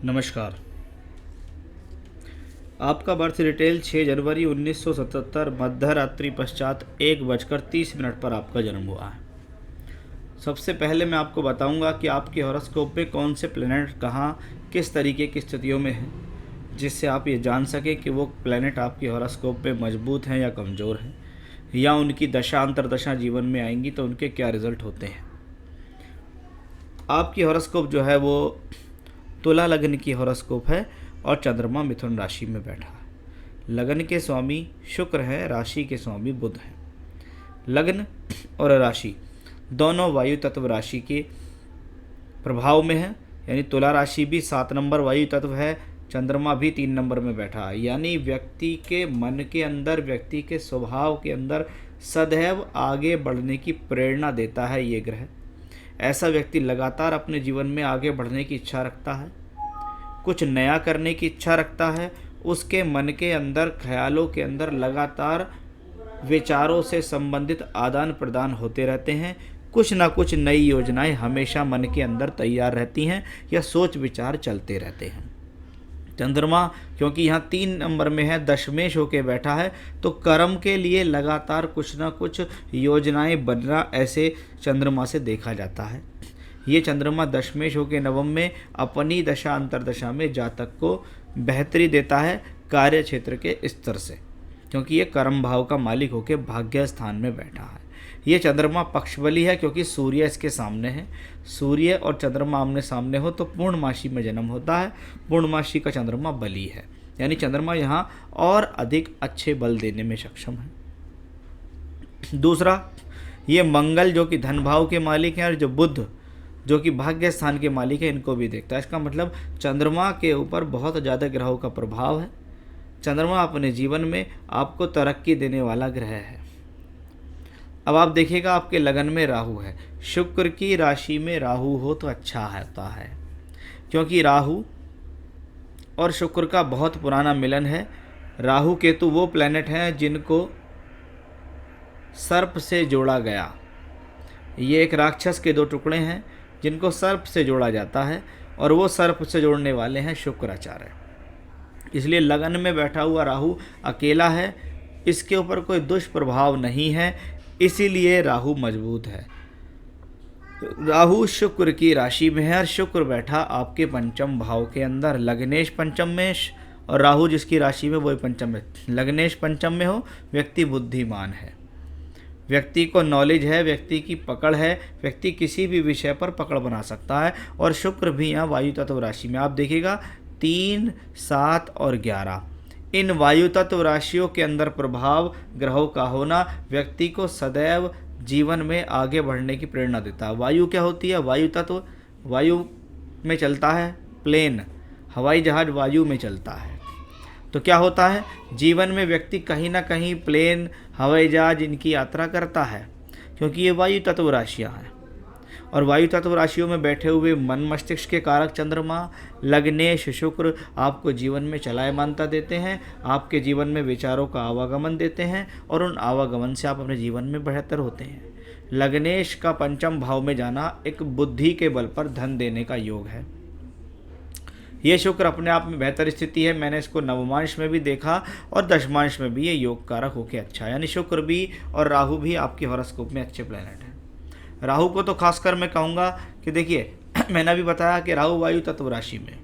नमस्कार। आपका birth detail 6 जनवरी 1977 मध्य रात्रि पश्चात 1:30 पर आपका जन्म हुआ है। सबसे पहले मैं आपको बताऊंगा कि आपके हॉरोस्कोप में कौन से प्लैनेट कहाँ किस तरीके की स्थितियों में हैं, जिससे आप ये जान सकें कि वो प्लैनेट आपके हॉरोस्कोप में मजबूत हैं या कमज़ोर हैं, या उनकी दशा अंतर्दशा जीवन में आएंगी तो उनके क्या रिजल्ट होते हैं। आपकी हॉरोस्कोप जो है वो तुला लग्न की हॉरोस्कोप है और चंद्रमा मिथुन राशि में बैठा है। लग्न के स्वामी शुक्र हैं, राशि के स्वामी बुध हैं। लग्न और राशि दोनों वायु तत्व राशि के प्रभाव में है, यानी तुला राशि भी 7 नंबर वायु तत्व है, चंद्रमा भी 3 नंबर में बैठा है। यानी व्यक्ति के मन के अंदर, व्यक्ति के स्वभाव के अंदर सदैव आगे बढ़ने की प्रेरणा देता है ये ग्रह। ऐसा व्यक्ति लगातार अपने जीवन में आगे बढ़ने की इच्छा रखता है, कुछ नया करने की इच्छा रखता है। उसके मन के अंदर, ख्यालों के अंदर लगातार विचारों से संबंधित आदान प्रदान होते रहते हैं। कुछ ना कुछ नई योजनाएं हमेशा मन के अंदर तैयार रहती हैं या सोच विचार चलते रहते हैं। चंद्रमा क्योंकि यहाँ 3 नंबर में है, दशमेश होके बैठा है, तो कर्म के लिए लगातार कुछ ना कुछ योजनाएं बनना ऐसे चंद्रमा से देखा जाता है। ये चंद्रमा दशमेश होके नवम में अपनी दशा अंतर्दशा में जातक को बेहतरी देता है कार्य क्षेत्र के स्तर से, क्योंकि ये कर्म भाव का मालिक होके भाग्य स्थान में बैठा है। ये चंद्रमा पक्षबली है क्योंकि सूर्य इसके सामने है। सूर्य और चंद्रमा आमने सामने हो तो पूर्णमासी में जन्म होता है। पूर्णमासी का चंद्रमा बली है, यानी चंद्रमा यहाँ और अधिक अच्छे बल देने में सक्षम है। दूसरा, ये मंगल जो कि धन भाव के मालिक हैं और जो बुध जो कि भाग्य स्थान के मालिक है, इनको भी देखता है। इसका मतलब चंद्रमा के ऊपर बहुत ज़्यादा ग्रहों का प्रभाव है। चंद्रमा अपने जीवन में आपको तरक्की देने वाला ग्रह है। अब आप देखिएगा, आपके लगन में राहु है। शुक्र की राशि में राहु हो तो अच्छा होता है, क्योंकि राहु और शुक्र का बहुत पुराना मिलन है। राहु केतु वो प्लैनेट हैं जिनको सर्प से जोड़ा गया। ये एक राक्षस के 2 टुकड़े हैं जिनको सर्प से जोड़ा जाता है, और वो सर्प से जोड़ने वाले हैं शुक्राचार्य। इसलिए लगन में बैठा हुआ राहु अकेला है, इसके ऊपर कोई दुष्प्रभाव नहीं है, इसीलिए राहु मजबूत है। राहु शुक्र की राशि में है और शुक्र बैठा आपके पंचम भाव के अंदर। लग्नेश पंचम में और राहु जिसकी राशि में वही पंचम में। लग्नेश पंचम में हो, व्यक्ति बुद्धिमान है, व्यक्ति को नॉलेज है, व्यक्ति की पकड़ है, व्यक्ति किसी भी विषय पर पकड़ बना सकता है। और शुक्र भी यहाँ वायु तत्व राशि में, आप देखिएगा 3, 7 और 11, इन वायु तत्व राशियों के अंदर प्रभाव ग्रहों का होना व्यक्ति को सदैव जीवन में आगे बढ़ने की प्रेरणा देता है। वायु क्या होती है? वायु तत्व वायु में चलता है, प्लेन हवाई जहाज वायु में चलता है। तो क्या होता है, जीवन में व्यक्ति कहीं ना कहीं प्लेन, हवाई जहाज इनकी यात्रा करता है, क्योंकि ये वायु तत्व राशियाँ हैं। और वायु तत्व राशियों में बैठे हुए मन मस्तिष्क के कारक चंद्रमा, लग्नेश शुक्र आपको जीवन में चलायमानता देते हैं, आपके जीवन में विचारों का आवागमन देते हैं, और उन आवागमन से आप अपने जीवन में बेहतर होते हैं। लग्नेश का पंचम भाव में जाना एक बुद्धि के बल पर धन देने का योग है। ये शुक्र अपने आप में बेहतर स्थिति है। मैंने इसको नवमांश में भी देखा और दशमांश में भी ये योग कारक होकर अच्छा है, यानी शुक्र भी और राहु भी आपके हॉरोस्कोप में अच्छे प्लैनेट हैं। राहु को तो खासकर मैं कहूँगा कि देखिए, मैंने अभी बताया कि राहु वायु तत्व राशि में,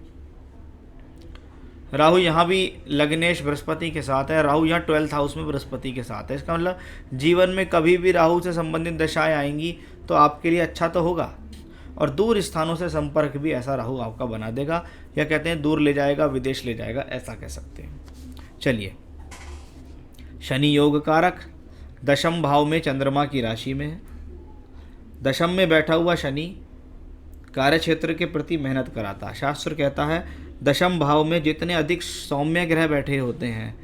राहु यहाँ भी लग्नेश बृहस्पति के साथ है। राहु यहाँ 12th हाउस में बृहस्पति के साथ है। इसका मतलब जीवन में कभी भी राहु से संबंधित दशाएं आएंगी तो आपके लिए अच्छा तो होगा, और दूर स्थानों से संपर्क भी ऐसा राहु आपका बना देगा, या कहते हैं दूर ले जाएगा, विदेश ले जाएगा, ऐसा कह सकते हैं। चलिए, शनि योग कारक दशम भाव में चंद्रमा की राशि में है। दशम में बैठा हुआ शनि कार्य क्षेत्र के प्रति मेहनत कराता है। शास्त्र कहता है दशम भाव में जितने अधिक सौम्य ग्रह बैठे होते हैं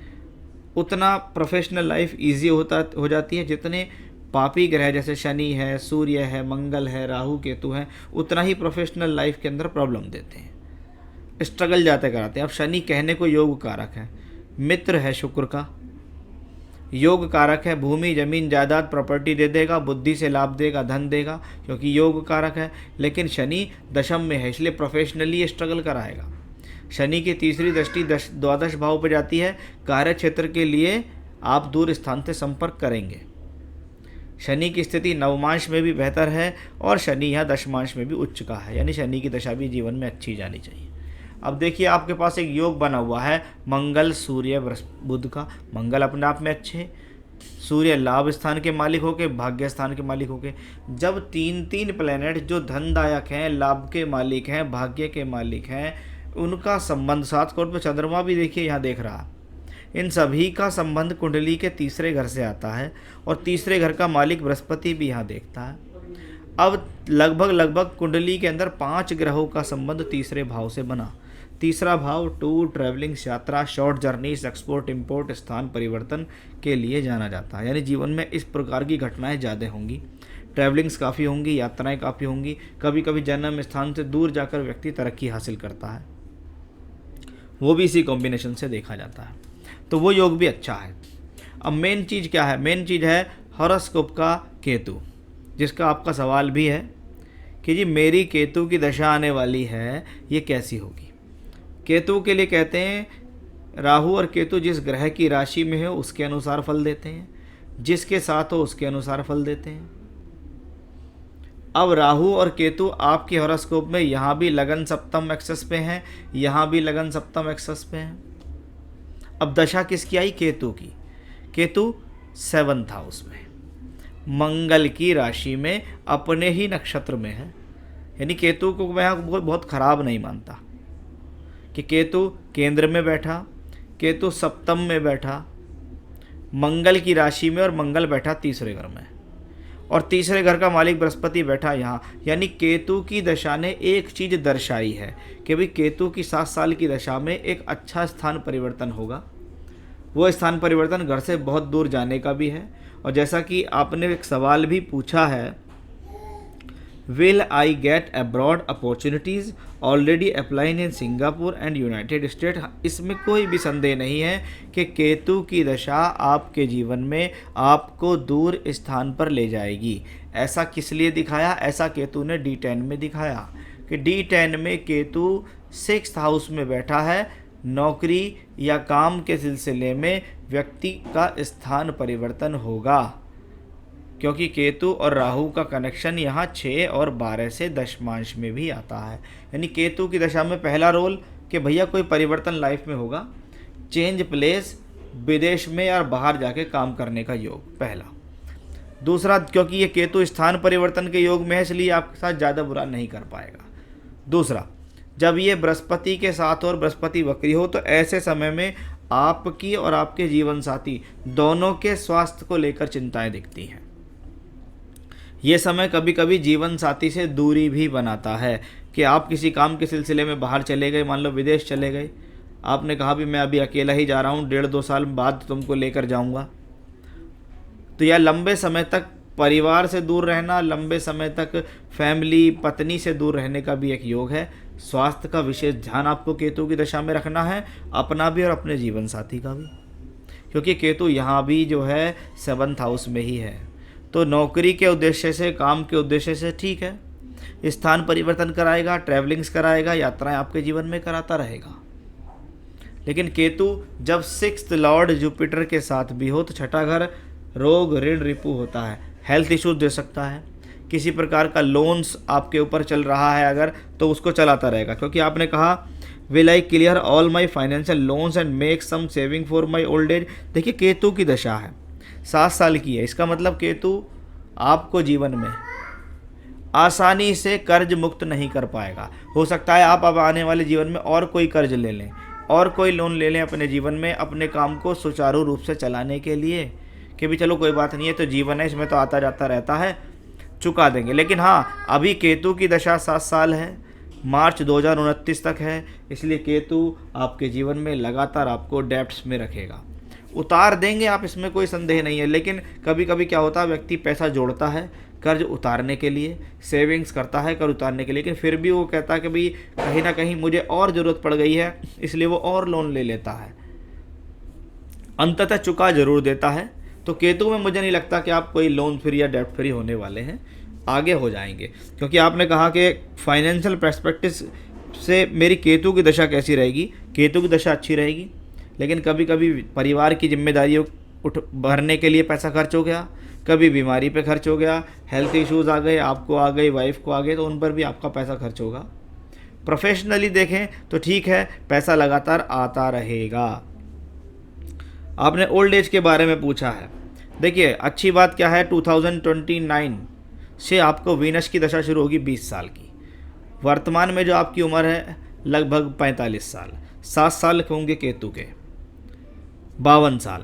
उतना प्रोफेशनल लाइफ इजी हो जाती है। जितने पापी ग्रह जैसे शनि है, सूर्य है, मंगल है, राहु केतु है, उतना ही प्रोफेशनल लाइफ के अंदर प्रॉब्लम देते हैं, स्ट्रगल जाते कराते हैं। अब शनि कहने को योग कारक है, मित्र है शुक्र का, योग कारक है, भूमि जमीन जायदाद प्रॉपर्टी दे देगा, बुद्धि से लाभ देगा, धन देगा, क्योंकि योग कारक है। लेकिन शनि दशम में है, इसलिए प्रोफेशनली स्ट्रगल कराएगा। शनि की तीसरी दृष्टि द्वादश भाव पर जाती है। कार्य क्षेत्र के लिए आप दूर स्थान से संपर्क करेंगे। शनि की स्थिति नवमांश में भी बेहतर है और शनि यहाँ दशमांश में भी उच्च का है, यानी शनि की दशा भी जीवन में अच्छी जानी चाहिए। अब देखिए आपके पास एक योग बना हुआ है मंगल सूर्य बुध का। मंगल अपने आप में अच्छे, सूर्य लाभ स्थान के मालिक होके, भाग्य स्थान के मालिक होके। जब तीन तीन प्लैनेट जो धनदायक हैं, लाभ के मालिक हैं, भाग्य के मालिक हैं, उनका संबंध, साथ कोण पे चंद्रमा भी देखिए यहाँ देख रहा, इन सभी का संबंध कुंडली के तीसरे घर से आता है और तीसरे घर का मालिक बृहस्पति भी यहाँ देखता है। अब लगभग कुंडली के अंदर 5 ग्रहों का संबंध तीसरे भाव से बना। तीसरा भाव टूर, ट्रैवलिंग, यात्रा, शॉर्ट जर्नीज, एक्सपोर्ट इम्पोर्ट, स्थान परिवर्तन के लिए जाना जाता है। यानी जीवन में इस प्रकार की घटनाएं ज़्यादा होंगी, ट्रैवलिंग्स काफ़ी होंगी, यात्राएं काफ़ी होंगी। कभी कभी जन्म स्थान से दूर जाकर व्यक्ति तरक्की हासिल करता है, वो भी इसी कॉम्बिनेशन से देखा जाता है। तो वो योग भी अच्छा है। अब मेन चीज़ क्या है? मेन चीज़ है हॉरोस्कोप का केतु, जिसका आपका सवाल भी है कि जी मेरी केतु की दशा आने वाली है, ये कैसी होगी। केतु के लिए कहते हैं राहु और केतु जिस ग्रह की राशि में हो उसके अनुसार फल देते हैं, जिसके साथ हो उसके अनुसार फल देते हैं। अब राहु और केतु आपके हॉरोस्कोप में यहाँ भी लगन सप्तम एक्सेस पे हैं, यहाँ भी लगन सप्तम एक्सेस पे हैं। अब दशा किसकी आई? केतु की। केतु 7th हाउस में, मंगल की राशि में, अपने ही नक्षत्र में है। यानी केतु को मैं बहुत खराब नहीं मानता कि केतु केंद्र में बैठा, केतु सप्तम में बैठा, मंगल की राशि में, और मंगल बैठा तीसरे घर में, और तीसरे घर का मालिक बृहस्पति बैठा यहाँ। यानी केतु की दशा ने एक चीज़ दर्शाई है कि भाई केतु की 7 साल की दशा में एक अच्छा स्थान परिवर्तन होगा। वो स्थान परिवर्तन घर से बहुत दूर जाने का भी है। और जैसा कि आपने एक सवाल भी पूछा है, will I get abroad opportunities already applying in Singapore and United state. इसमें कोई भी संदेह नहीं है कि केतु की दशा आपके जीवन में आपको दूर स्थान पर ले जाएगी। ऐसा किस लिए दिखाया? ऐसा केतु ने D10 में दिखाया कि D10 में केतु 6th हाउस में बैठा है। नौकरी या काम के सिलसिले में व्यक्ति का स्थान परिवर्तन होगा, क्योंकि केतु और राहु का कनेक्शन यहाँ 6 और 12 से दशमांश में भी आता है। यानी केतु की दशा में पहला रोल कि भैया कोई परिवर्तन लाइफ में होगा, चेंज प्लेस, विदेश में या बाहर जाके काम करने का योग पहला। दूसरा, क्योंकि ये केतु स्थान परिवर्तन के योग में है, इसलिए आपके साथ ज़्यादा बुरा नहीं कर पाएगा। दूसरा, जब ये बृहस्पति के साथ और बृहस्पति वक्री हो तो ऐसे समय में आपकी और आपके जीवन साथी दोनों के स्वास्थ्य को लेकर चिंताएं दिखती हैं। ये समय कभी कभी जीवन साथी से दूरी भी बनाता है कि आप किसी काम के सिलसिले में बाहर चले गए, मान लो विदेश चले गए, आपने कहा भी मैं अभी अकेला ही जा रहा हूँ, 1.5-2 साल बाद तुमको लेकर जाऊँगा। तो यह लंबे समय तक परिवार से दूर रहना, लंबे समय तक फैमिली, पत्नी से दूर रहने का भी एक योग है। स्वास्थ्य का विशेष ध्यान आपको केतु की दशा में रखना है, अपना भी और अपने जीवन साथी का भी, क्योंकि केतु यहाँ भी जो है 7th हाउस में ही है। तो नौकरी के उद्देश्य से, काम के उद्देश्य से ठीक है, स्थान परिवर्तन कराएगा, ट्रैवलिंग्स कराएगा, यात्राएं आपके जीवन में कराता रहेगा। लेकिन केतु जब 6th लॉर्ड जुपिटर के साथ भी हो तो 6ठा घर रोग, ऋण, रिपु होता है, हेल्थ इश्यूज दे सकता है। किसी प्रकार का लोन्स आपके ऊपर चल रहा है अगर, तो उसको चलाता रहेगा, क्योंकि आपने कहा will I clear all my financial loans and make some saving for my old age. देखिए केतु की दशा है, 7 साल की है, इसका मतलब केतु आपको जीवन में आसानी से कर्ज मुक्त नहीं कर पाएगा। हो सकता है आप अब आने वाले जीवन में और कोई कर्ज ले लें और कोई लोन ले लें अपने जीवन में, अपने काम को सुचारू रूप से चलाने के लिए, कि भी चलो कोई बात नहीं है, तो जीवन है, इसमें तो आता जाता रहता है, चुका देंगे। लेकिन हाँ, अभी केतु की दशा 7 साल है, मार्च 2029 तक है, इसलिए केतु आपके जीवन में लगातार आपको डेब्ट्स में रखेगा। उतार देंगे आप, इसमें कोई संदेह नहीं है। लेकिन कभी कभी क्या होता है, व्यक्ति पैसा जोड़ता है कर्ज उतारने के लिए, सेविंग्स करता है कर्ज उतारने के लिए, लेकिन फिर भी वो कहता है कि भाई कहीं ना कहीं मुझे और ज़रूरत पड़ गई है, इसलिए वो और लोन ले लेता है, अंततः चुका जरूर देता है। तो केतु में मुझे नहीं लगता कि आप कोई लोन फ्री या डेब्ट फ्री होने वाले हैं, आगे हो जाएंगे, क्योंकि आपने कहा कि फाइनेंशियल पर्सपेक्टिव आपसे मेरी केतु की दशा कैसी रहेगी। केतु की दशा अच्छी रहेगी, लेकिन कभी कभी परिवार की जिम्मेदारियों भरने के लिए पैसा खर्च हो गया, कभी बीमारी पे खर्च हो गया, हेल्थ इश्यूज़ आ गए, आपको आ गई, वाइफ को आ गए, तो उन पर भी आपका पैसा खर्च होगा। प्रोफेशनली देखें तो ठीक है, पैसा लगातार आता रहेगा। आपने ओल्ड एज के बारे में पूछा है। देखिए अच्छी बात क्या है, 2029 से आपको वीनस की दशा शुरू होगी 20 साल की। वर्तमान में जो आपकी उम्र है लगभग 45 साल, 7 साल होंगे केतु के, 52 साल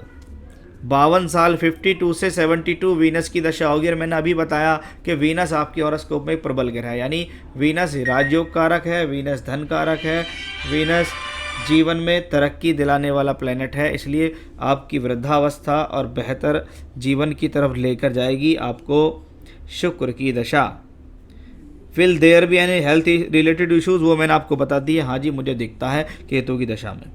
52 से 72 वीनस की दशा होगी। और मैंने अभी बताया कि वीनस आपके हॉरोस्कोप में एक प्रबल ग्रह है, यानी वीनस राजयोग कारक है, वीनस धन कारक है, वीनस जीवन में तरक्की दिलाने वाला प्लेनेट है। इसलिए आपकी वृद्धावस्था और बेहतर जीवन की तरफ लेकर जाएगी आपको शुक्र की दशा। Will there be any health related issues, वो मैंने आपको बता दिया। हाँ जी, मुझे दिखता है केतु की दशा में।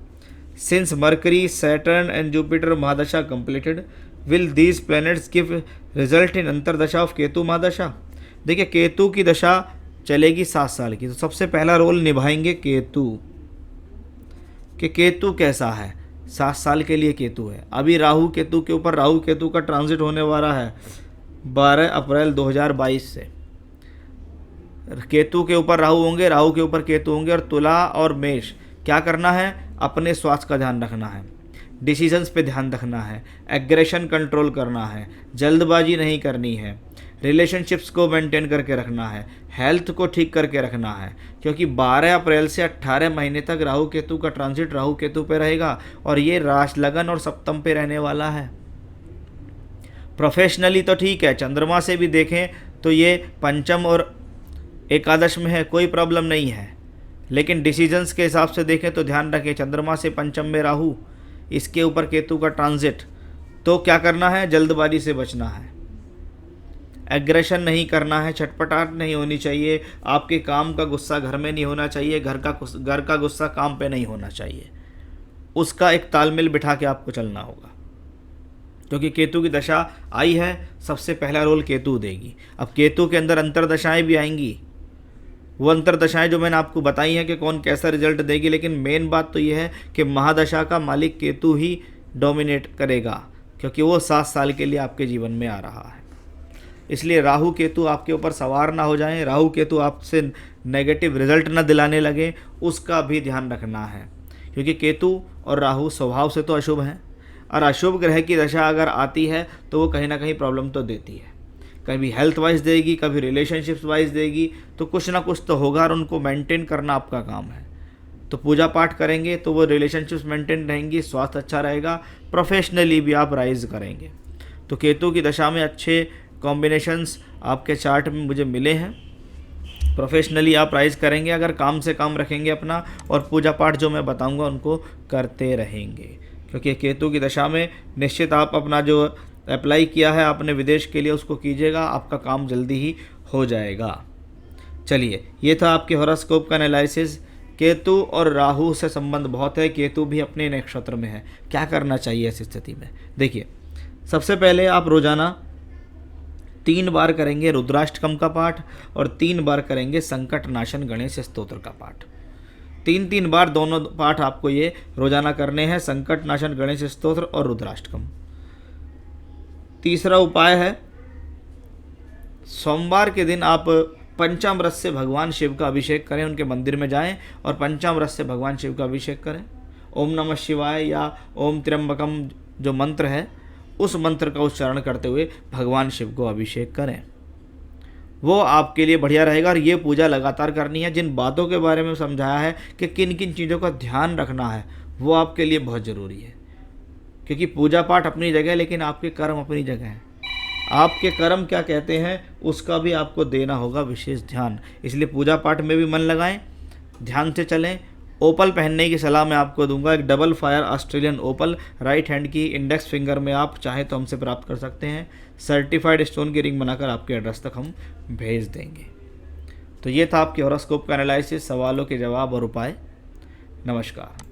Since Mercury, Saturn and Jupiter mahadasha completed, will these planets give result in antardasha of Ketu mahadasha. देखिए केतु की दशा चलेगी 7 साल की, तो सबसे पहला रोल निभाएंगे केतु, कि केतु कैसा है। 7 साल के लिए केतु है। अभी राहु केतु के ऊपर, राहु केतु का ट्रांजिट होने वाला है 12 अप्रैल 2022 से। केतु के ऊपर राहु होंगे, राहु के ऊपर केतु होंगे। और तुला और मेष, क्या करना है, अपने स्वास्थ्य का ध्यान रखना है, डिसीजंस पे ध्यान रखना है, एग्रेशन कंट्रोल करना है, जल्दबाजी नहीं करनी है, रिलेशनशिप्स को मेंटेन करके रखना है, हेल्थ को ठीक करके रखना है। क्योंकि 12 अप्रैल से 18 महीने तक राहु केतु का ट्रांजिट राहु केतु पे रहेगा, और ये राश लगन और सप्तम पे रहने वाला है। प्रोफेशनली तो ठीक है, चंद्रमा से भी देखें तो ये पंचम और एकादश में है, कोई प्रॉब्लम नहीं है। लेकिन डिसीजंस के हिसाब से देखें तो ध्यान रखें, चंद्रमा से पंचम में राहु, इसके ऊपर केतु का ट्रांजिट, तो क्या करना है, जल्दबाजी से बचना है, एग्रेशन नहीं करना है, छटपटाहट नहीं होनी चाहिए, आपके काम का गुस्सा घर में नहीं होना चाहिए, घर का गुस्सा काम पे नहीं होना चाहिए। उसका एक तालमेल बिठा के आपको चलना होगा, क्योंकि केतु की दशा आई है, सबसे पहला रोल केतु देगी। अब केतु के अंदर अंतरदशाएं भी आएंगी, वो अंतरदशाएं जो मैंने आपको बताई हैं कि कौन कैसा रिजल्ट देगी, लेकिन मेन बात तो ये है कि महादशा का मालिक केतु ही डोमिनेट करेगा, क्योंकि वो 7 साल के लिए आपके जीवन में आ रहा है। इसलिए राहु केतु आपके ऊपर सवार ना हो जाएं, राहु केतु आपसे नेगेटिव रिजल्ट ना दिलाने लगे, उसका भी ध्यान रखना है। क्योंकि केतु और राहु स्वभाव से तो अशुभ हैं, और अशुभ ग्रह की दशा अगर आती है तो वो कहीं ना कहीं प्रॉब्लम तो देती है, कभी हेल्थ वाइज देगी, कभी रिलेशनशिप्स वाइज देगी, तो कुछ ना कुछ तो होगा, और उनको मेंटेन करना आपका काम है। तो पूजा पाठ करेंगे तो वो रिलेशनशिप्स मेंटेन रहेंगी, स्वास्थ्य अच्छा रहेगा, प्रोफेशनली भी आप राइज करेंगे। तो केतु की दशा में अच्छे कॉम्बिनेशंस आपके चार्ट में मुझे मिले हैं। प्रोफेशनली आप राइज करेंगे अगर काम से काम रखेंगे अपना, और पूजा पाठ जो मैं बताऊंगा उनको करते रहेंगे, क्योंकि केतु की दशा में निश्चित आप अपना जो अप्लाई किया है आपने विदेश के लिए उसको कीजिएगा, आपका काम जल्दी ही हो जाएगा। चलिए, ये था आपके हॉरोस्कोप का एनालिसिस। केतु और राहु से संबंध बहुत है, केतु भी अपने नक्षत्र में है, क्या करना चाहिए ऐसी स्थिति में। देखिए, सबसे पहले आप रोजाना 3 बार करेंगे रुद्राष्टकम का पाठ, और 3 बार करेंगे संकट नाशन गणेश स्तोत्र का पाठ। 3 बार दोनों पाठ आपको ये रोजाना करने हैं, संकट नाशन गणेश स्तोत्र और रुद्राष्टकम। तीसरा उपाय है, सोमवार के दिन आप पंचामृत से भगवान शिव का अभिषेक करें, उनके मंदिर में जाएं और पंचामृत से भगवान शिव का अभिषेक करें। ओम नमः शिवाय या ओम त्र्यंबकम जो मंत्र है, उस मंत्र का उच्चारण करते हुए भगवान शिव को अभिषेक करें, वो आपके लिए बढ़िया रहेगा। और ये पूजा लगातार करनी है। जिन बातों के बारे में समझाया है कि किन किन चीज़ों का ध्यान रखना है, वो आपके लिए बहुत ज़रूरी है, क्योंकि पूजा पाठ अपनी जगह है, लेकिन आपके कर्म अपनी जगह हैं। आपके कर्म क्या कहते हैं उसका भी आपको देना होगा विशेष ध्यान। इसलिए पूजा पाठ में भी मन लगाएं, ध्यान से चलें। ओपल पहनने की सलाह मैं आपको दूंगा, एक डबल फायर ऑस्ट्रेलियन ओपल राइट हैंड की इंडेक्स फिंगर में आप चाहें तो हमसे प्राप्त कर सकते हैं। सर्टिफाइड स्टोन की रिंग बनाकर आपके एड्रेस तक हम भेज देंगे। तो ये था आपके हॉरोस्कोप का एनालिसिस, सवालों के जवाब और उपाय। नमस्कार।